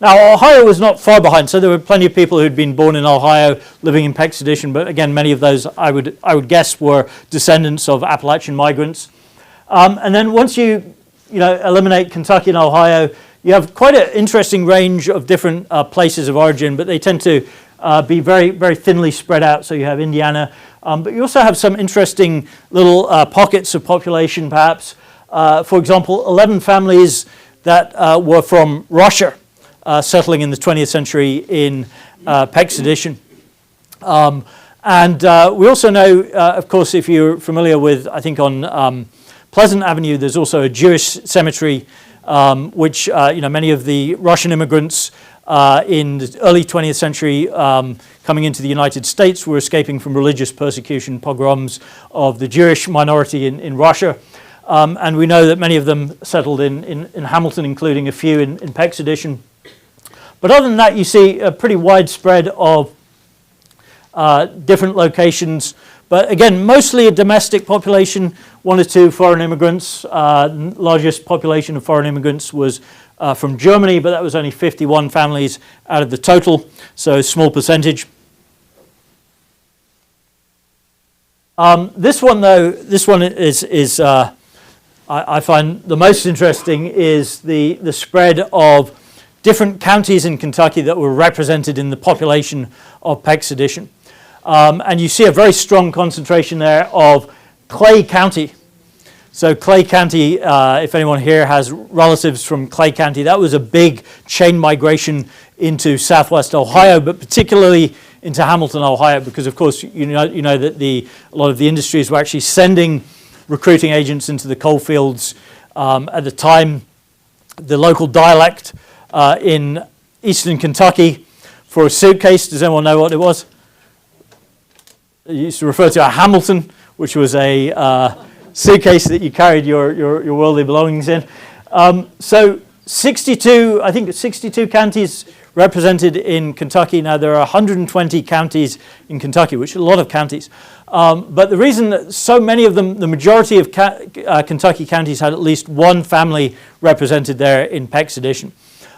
Now, Ohio was not far behind, so there were plenty of people who'd been born in Ohio living in Pecks edition, but again, many of those I would guess were descendants of Appalachian migrants. And then once you eliminate Kentucky and Ohio, you have quite an interesting range of different places of origin, but they tend to be very, very thinly spread out. So you have Indiana, but you also have some interesting little pockets of population, perhaps. For example, 11 families that were from Russia, settling in the 20th century in Pecks edition. And we also know, of course, if you're familiar with, I think on Pleasant Avenue, there's also a Jewish cemetery, which many of the Russian immigrants in the early 20th century coming into the United States were escaping from religious persecution, pogroms of the Jewish minority in Russia. And we know that many of them settled in Hamilton, including a few in Pecks edition. But other than that, you see a pretty widespread of different locations. But again, mostly a domestic population, 1 or 2 foreign immigrants. Largest population of foreign immigrants was from Germany, but that was only 51 families out of the total, so a small percentage. This one, though, is I find the most interesting is the spread of different counties in Kentucky that were represented in the population of Pecks edition. And you see a very strong concentration there of Clay County. So Clay County, if anyone here has relatives from Clay County, that was a big chain migration into southwest Ohio, but particularly into Hamilton, Ohio, because of course you know that a lot of the industries were actually sending recruiting agents into the coal fields. At the time, the local dialect in eastern Kentucky for a suitcase, does anyone know what it was? It used to refer to a Hamilton, which was a suitcase that you carried your worldly belongings in. So 62, I think 62 counties represented in Kentucky. Now there are 120 counties in Kentucky, which is a lot of counties. But the reason that so many of them, the majority of Kentucky counties had at least one family represented there in Pecks edition.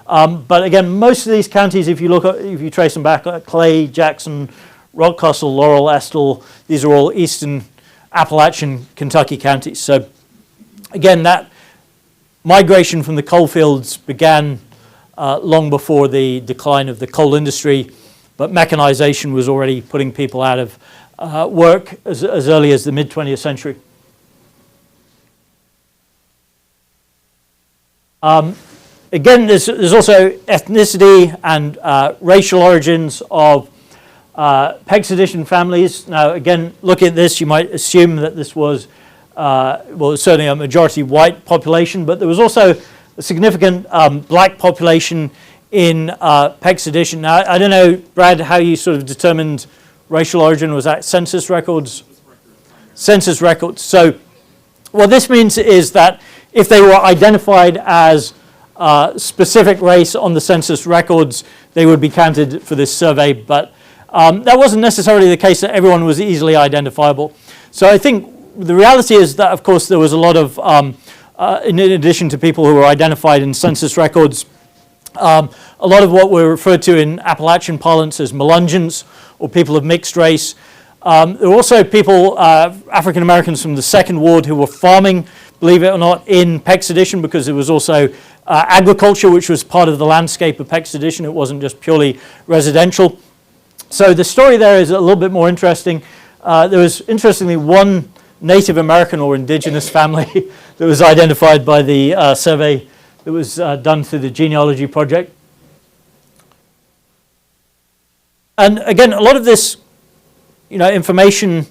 But again, most of these counties, if you trace them back, Clay, Jackson, Rockcastle, Laurel, Estill, these are all eastern Appalachian Kentucky counties. So again, that migration from the coal fields began long before the decline of the coal industry, but mechanization was already putting people out of work as early as the mid-20th century. Again, there's also ethnicity and racial origins of Pecks edition families. Now, again, looking at this, you might assume that this was well, certainly a majority white population, but there was also a significant black population in Peck's edition. Now, I don't know, Brad, how you sort of determined racial origin. Was that census records? Census records. So what this means is that if they were identified as specific race on the census records, they would be counted for this survey, but that wasn't necessarily the case that everyone was easily identifiable. So I think the reality is that, of course, there was a lot of, in addition to people who were identified in census records, a lot of what were referred to in Appalachian parlance as Melungeons, or people of mixed race. There were also people, African Americans from the Second Ward, who were farming, believe it or not, in Peck's edition, because it was also agriculture, which was part of the landscape of Peck's edition. It wasn't just purely residential. So the story there is a little bit more interesting. There was, interestingly, one Native American or indigenous family that was identified by the survey that was done through the genealogy project. And again, a lot of this, information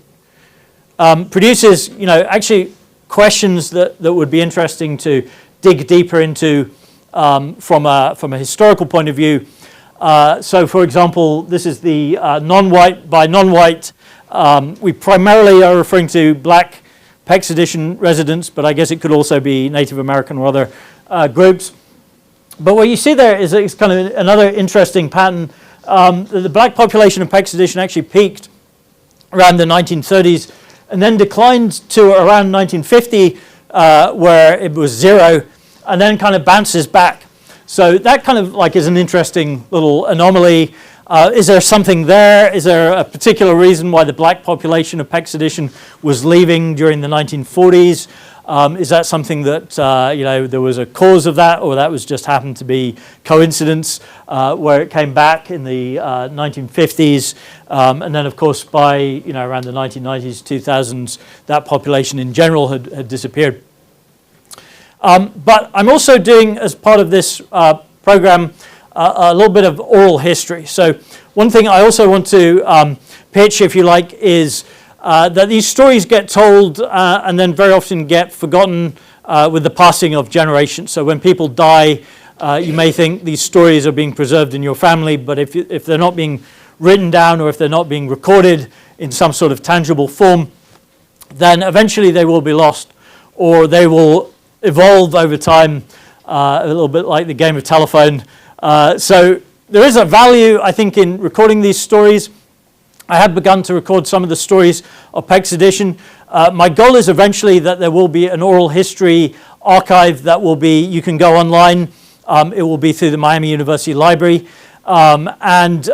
produces, actually questions that would be interesting to dig deeper into from a historical point of view. So, for example, this is the non-white. By non-white, we primarily are referring to black Peck's edition residents, but I guess it could also be Native American or other groups. But what you see there is it's kind of another interesting pattern. The black population of Peck's edition actually peaked around the 1930s and then declined to around 1950, where it was 0, and then kind of bounces back. So that kind of is an interesting little anomaly. Is there something there? Is there a particular reason why the black population of Peck's edition was leaving during the 1940s? Is that something that, there was a cause of that, or that was just happened to be coincidence, where it came back in the 1950s, and then of course by, around the 1990s, 2000s, that population in general had disappeared. But I'm also doing, as part of this program, a little bit of oral history. So one thing I also want to pitch, if you like, is that these stories get told and then very often get forgotten with the passing of generations. So when people die, you may think these stories are being preserved in your family, but if they're not being written down, or if they're not being recorded in some sort of tangible form, then eventually they will be lost, or they will evolve over time, a little bit like the game of telephone. So there is a value, I think, in recording these stories. I have begun to record some of the stories of Peck's edition. My goal is eventually that there will be an oral history archive that will be, you can go online. It will be through the Miami University Library. And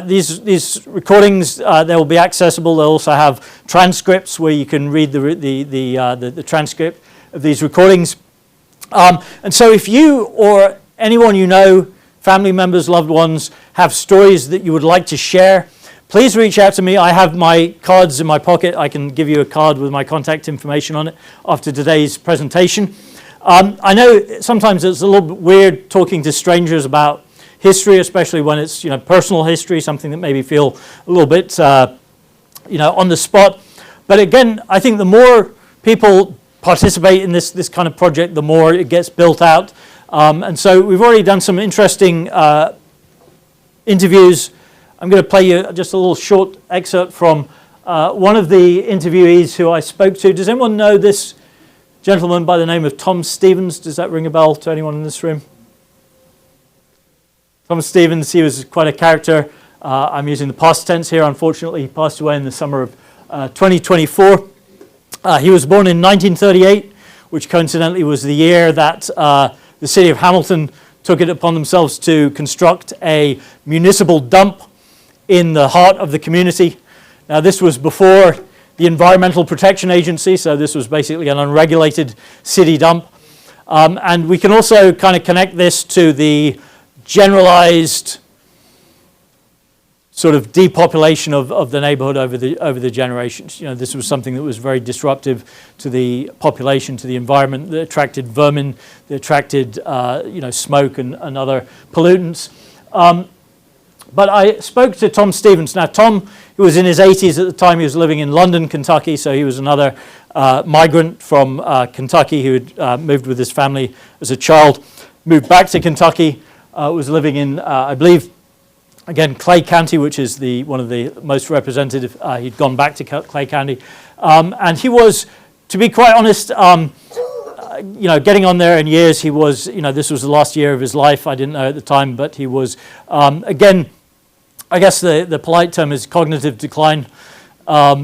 these recordings, they will be accessible. They'll also have transcripts where you can read the transcript of these recordings. And so if you or anyone you know, family members, loved ones, have stories that you would like to share, please reach out to me. I have my cards in my pocket. I can give you a card with my contact information on it after today's presentation. I know sometimes it's a little bit weird talking to strangers about history, especially when it's personal history, something that maybe feel a little bit on the spot. But again, I think the more people participate in this kind of project, the more it gets built out. And so we've already done some interesting interviews. I'm going to play you just a little short excerpt from one of the interviewees who I spoke to. Does anyone know this gentleman by the name of Tom Stevens? Does that ring a bell to anyone in this room? Tom Stevens, he was quite a character. I'm using the past tense here. Unfortunately, he passed away in the summer of 2024. He was born in 1938, which coincidentally was the year that the city of Hamilton took it upon themselves to construct a municipal dump in the heart of the community. Now, this was before the Environmental Protection Agency, so this was basically an unregulated city dump. And we can also kind of connect this to the generalized sort of depopulation of the neighborhood over the generations. This was something that was very disruptive to the population, to the environment, that attracted vermin, that attracted smoke and other pollutants. But I spoke to Tom Stevens. Now, Tom, who was in his 80s at the time, he was living in London, Kentucky, so he was another migrant from Kentucky who had moved with his family as a child, moved back to Kentucky, was living in, I believe, again, Clay County, which is one of the most representative. He'd gone back to Clay County. And he was, to be quite honest, getting on there in years. He was, this was the last year of his life. I didn't know at the time, but he was, again, I guess the polite term is cognitive decline.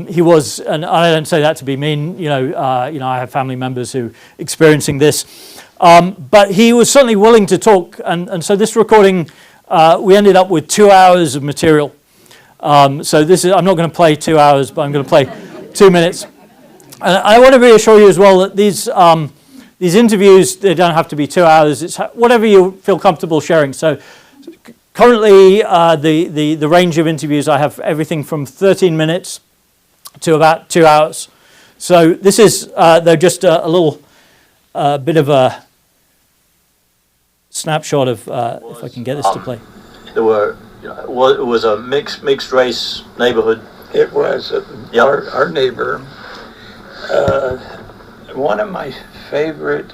He was, and I don't say that to be mean, I have family members who are experiencing this. But he was certainly willing to talk. And so this recording, we ended up with 2 hours of material. So I'm not going to play 2 hours, but I'm going to play 2 minutes. And I want to reassure you as well that these interviews, they don't have to be 2 hours. It's whatever you feel comfortable sharing. So currently, the range of interviews, I have everything from 13 minutes to about 2 hours. So this is, though, just a little bit of a snapshot of, if I can get this to play. It was a mixed race neighborhood. It was our neighbor. One of my favorite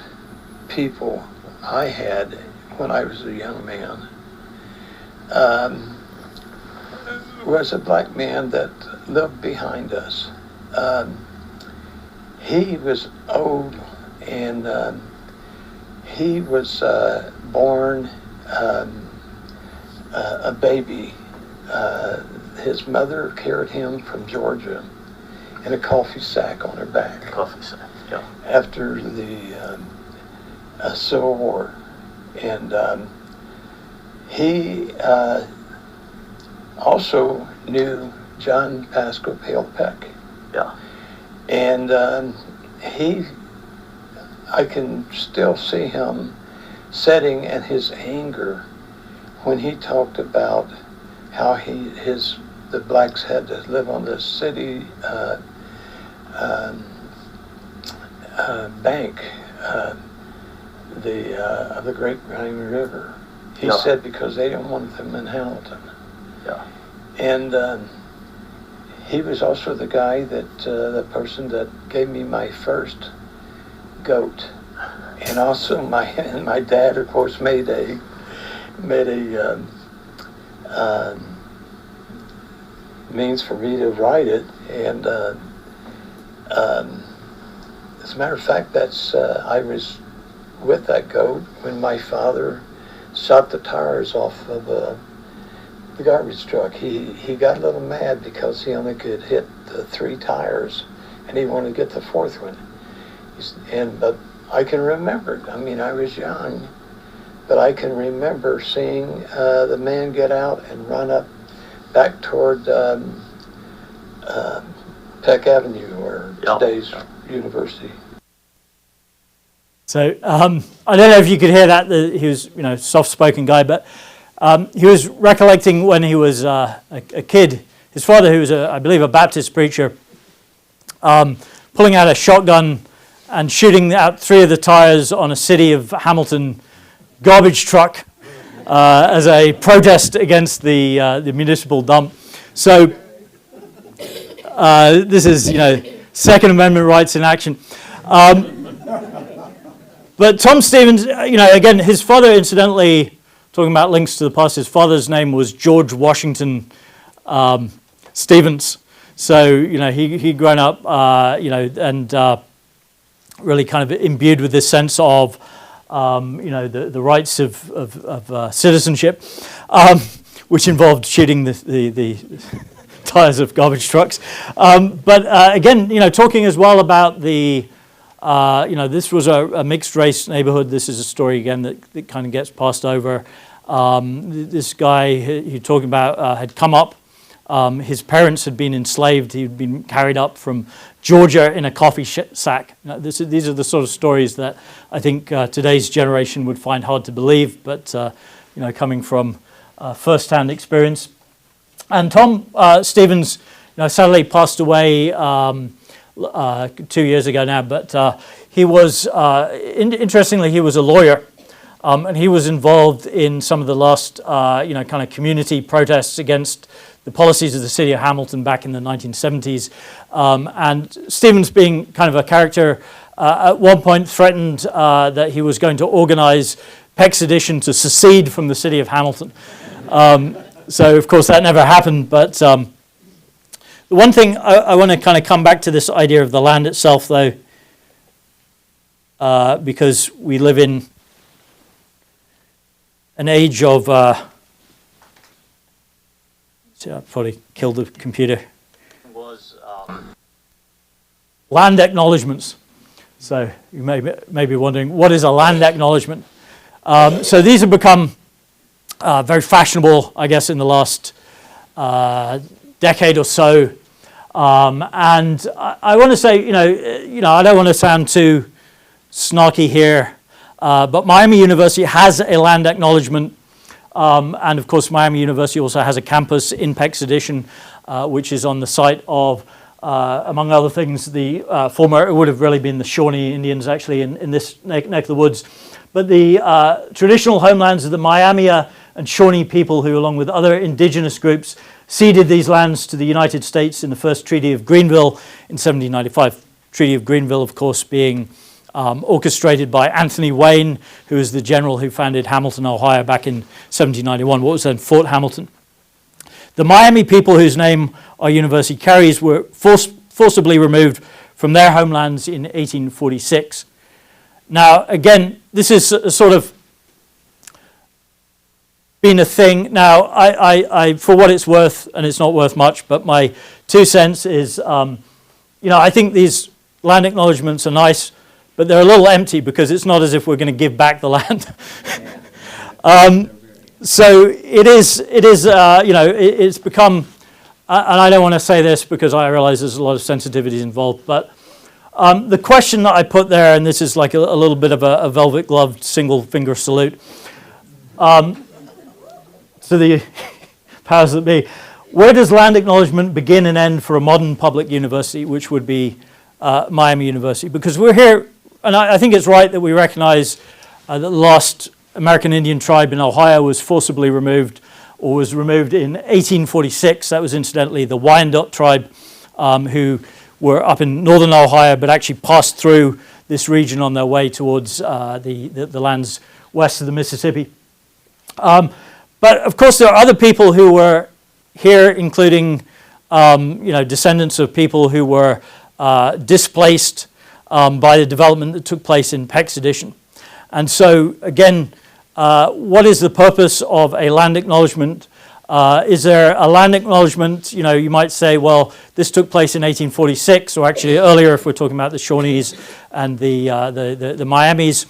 people I had when I was a young man was a black man that lived behind us. He was old, and he was born a baby. His mother carried him from Georgia in a coffee sack on her back. Coffee sack, yeah. After the Civil War. And he also knew John Pascal Peck. Yeah. And I can still see him sitting in his anger when he talked about how the blacks had to live on the city bank of the Great Rhine River. He said because they didn't want them in Hamilton. Yeah. And he was also the guy the person that gave me my first goat, and also my dad, of course, made a means for me to ride it, and as a matter of fact, I was with that goat when my father shot the tires off of the garbage truck. He got a little mad because he only could hit the 3 tires, and he wanted to get the 4th one. But I can remember it. I mean, I was young, but I can remember seeing the man get out and run up back toward Peck Avenue, or today's university. So I don't know if you could hear that. He was, soft-spoken guy, but he was recollecting when he was a kid. His father, who was, I believe, a Baptist preacher, pulling out a shotgun and shooting out 3 of the tires on a City of Hamilton garbage truck as a protest against the municipal dump. So this is, Second Amendment rights in action. But Tom Stevens, again, his father, incidentally, talking about links to the past, his father's name was George Washington Stevens. So, he'd grown up, and really kind of imbued with this sense of, the rights of citizenship, which involved shooting the tires of garbage trucks. But again, talking as well about the, this was a mixed race neighborhood. This is a story again that kind of gets passed over. This guy you're talking about had come up. His parents had been enslaved. He'd been carried up from Georgia in a coffee sack. These are the sort of stories that I think today's generation would find hard to believe, but coming from first-hand experience. And Tom Stevens, sadly passed away 2 years ago now, but he was, interestingly, he was a lawyer. and he was involved in some of the last, kind of community protests against the policies of the city of Hamilton back in the 1970s. And Stevens, being kind of a character, at one point threatened that he was going to organize Peck's edition to secede from the city of Hamilton. So, of course, that never happened. But the one thing I want to kind of come back to this idea of the land itself, though, because we live in an age of... I probably killed the computer. Was Land acknowledgements. So you may be wondering, what is a land acknowledgement? So these have become very fashionable, I guess, in the last decade or so. And I want to say, I don't want to sound too snarky here, but Miami University has a land acknowledgement. And of course, Miami University also has a campus in Peck's Edition, which is on the site of, among other things, the former, it would have really been the Shawnee Indians actually in this neck of the woods, but the traditional homelands of the Miami and Shawnee people who, along with other indigenous groups, ceded these lands to the United States in the first Treaty of Greenville in 1795. Treaty of Greenville, of course, being orchestrated by Anthony Wayne, who was the general who founded Hamilton, Ohio back in 1791, what was then Fort Hamilton. The Miami people, whose name our university carries, were forcibly removed from their homelands in 1846. Now, again, this is sort of been a thing. Now, I for what it's worth, and it's not worth much, but my 2 cents is, I think these land acknowledgements are nice, but they're a little empty because it's not as if we're going to give back the land. So it's become, and I don't want to say this because I realize there's a lot of sensitivities involved, but the question that I put there, and this is like a little bit of a velvet gloved single finger salute to the powers that be, where does land acknowledgement begin and end for a modern public university, which would be Miami University? Because we're here, and I think it's right that we recognize that the last American Indian tribe in Ohio was forcibly removed, or was removed in 1846. That was incidentally the Wyandotte tribe, who were up in northern Ohio, but actually passed through this region on their way towards the lands west of the Mississippi. But of course, there are other people who were here, including descendants of people who were displaced by the development that took place in Peck's Edition. And so, again, what is the purpose of a land acknowledgement? Is there a land acknowledgement? You might say, well, this took place in 1846, or actually earlier if we're talking about the Shawnees and the Miamis.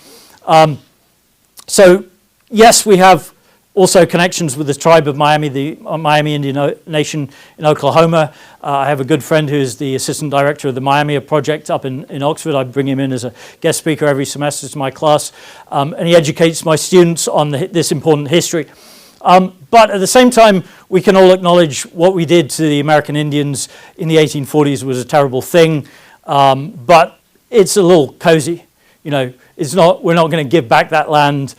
So, yes, we have also connections with the tribe of Miami, the Miami Indian Nation in Oklahoma. I have a good friend who is the assistant director of the Miami project up in Oxford. I bring him in as a guest speaker every semester to my class, and he educates my students on this important history. But at the same time, we can all acknowledge what we did to the American Indians in the 1840s was a terrible thing, but it's a little cozy. We're not going to give back that land.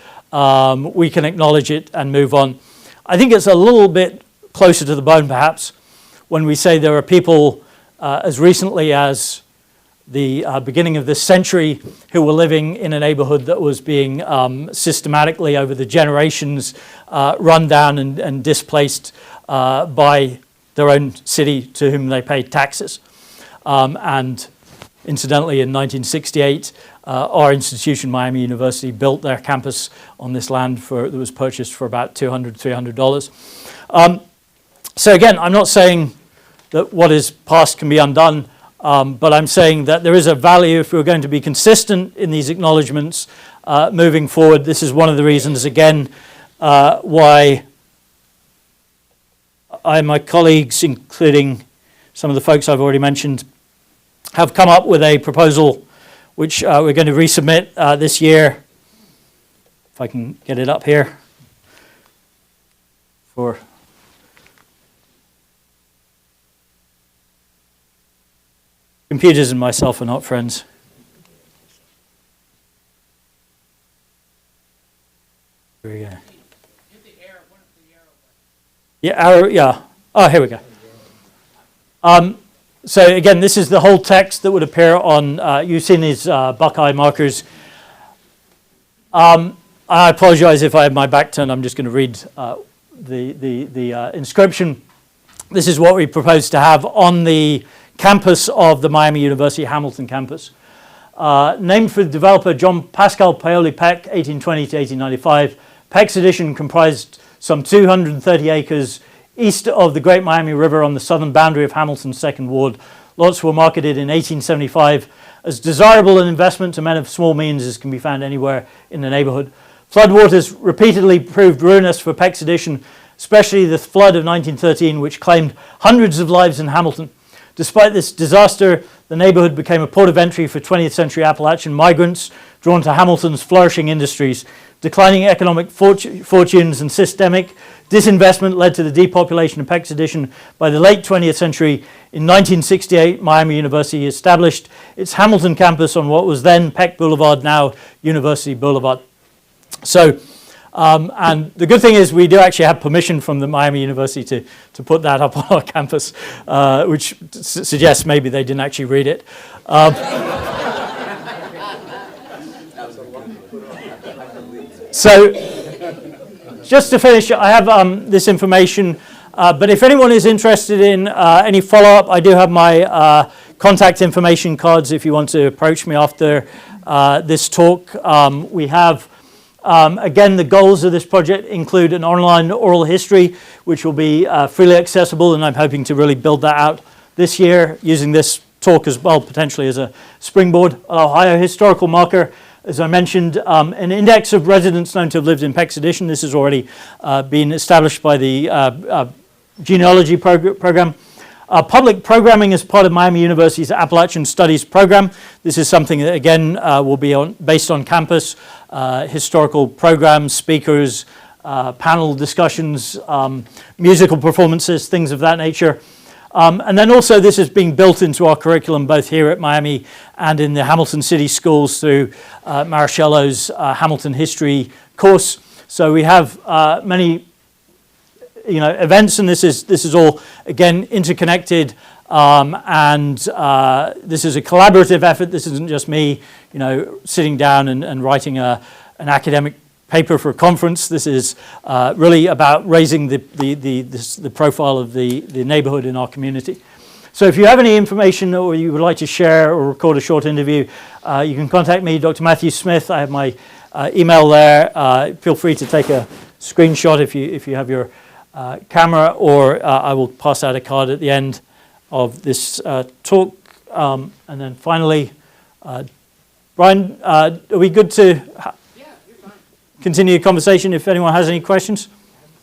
We can acknowledge it and move on. I think it's a little bit closer to the bone, perhaps, when we say there are people as recently as the beginning of this century who were living in a neighborhood that was being systematically over the generations run down and displaced by their own city to whom they paid taxes. And incidentally, in 1968, our institution, Miami University, built their campus on this land that was purchased for about $200, $300. So again, I'm not saying that what is past can be undone, but I'm saying that there is a value if we're going to be consistent in these acknowledgements moving forward. This is one of the reasons, again, why I and my colleagues, including some of the folks I've already mentioned, have come up with a proposal which we're going to resubmit this year, if I can get it up here, for computers and myself are not friends. Yeah. Oh, here we go. So again, this is the whole text that would appear on, you've seen these Buckeye markers. I apologize if I have my back turned. I'm just going to read the inscription. This is what we propose to have on the campus of the Miami University Hamilton campus. Named for developer John Pascal Paoli Peck, 1820 to 1895. Peck's edition comprised some 230 acres east of the Great Miami River on the southern boundary of Hamilton's second ward. Lots were marketed in 1875 as desirable an investment to men of small means as can be found anywhere in the neighborhood. Floodwaters repeatedly proved ruinous for Peck's edition, especially the flood of 1913, which claimed hundreds of lives in Hamilton. Despite this disaster, the neighborhood became a port of entry for 20th century Appalachian migrants drawn to Hamilton's flourishing industries. Declining economic fortunes and systemic disinvestment led to the depopulation of Peck's edition. By the late 20th century, in 1968, Miami University established its Hamilton campus on what was then Peck Boulevard, now University Boulevard. So, and the good thing is we do actually have permission from the Miami University to put that up on our campus, which suggests maybe they didn't actually read it. So, just to finish, I have this information, but if anyone is interested in any follow-up, I do have my contact information cards if you want to approach me after this talk. We have, again, the goals of this project include an online oral history, which will be freely accessible, and I'm hoping to really build that out this year, using this talk as well, potentially as a springboard. An Ohio historical marker, as I mentioned, an index of residents known to have lived in Peck's edition. This has already been established by the genealogy program. Public programming as part of Miami University's Appalachian Studies program. This is something that, again, will be based on campus, historical programs, speakers, panel discussions, musical performances, things of that nature. And then also this is being built into our curriculum both here at Miami and in the Hamilton City Schools through Marichello's Hamilton History course. So we have many events, and this is all, again, interconnected, and this is a collaborative effort. This isn't just me, sitting down and writing an academic paper for a conference. This is really about raising the profile of the neighborhood in our community. So if you have any information or you would like to share or record a short interview, you can contact me, Dr. Matthew Smith. I have my email there. Feel free to take a screenshot if you have your camera, or I will pass out a card at the end of this talk. And then finally, Brian, are we good to continue the conversation if anyone has any questions?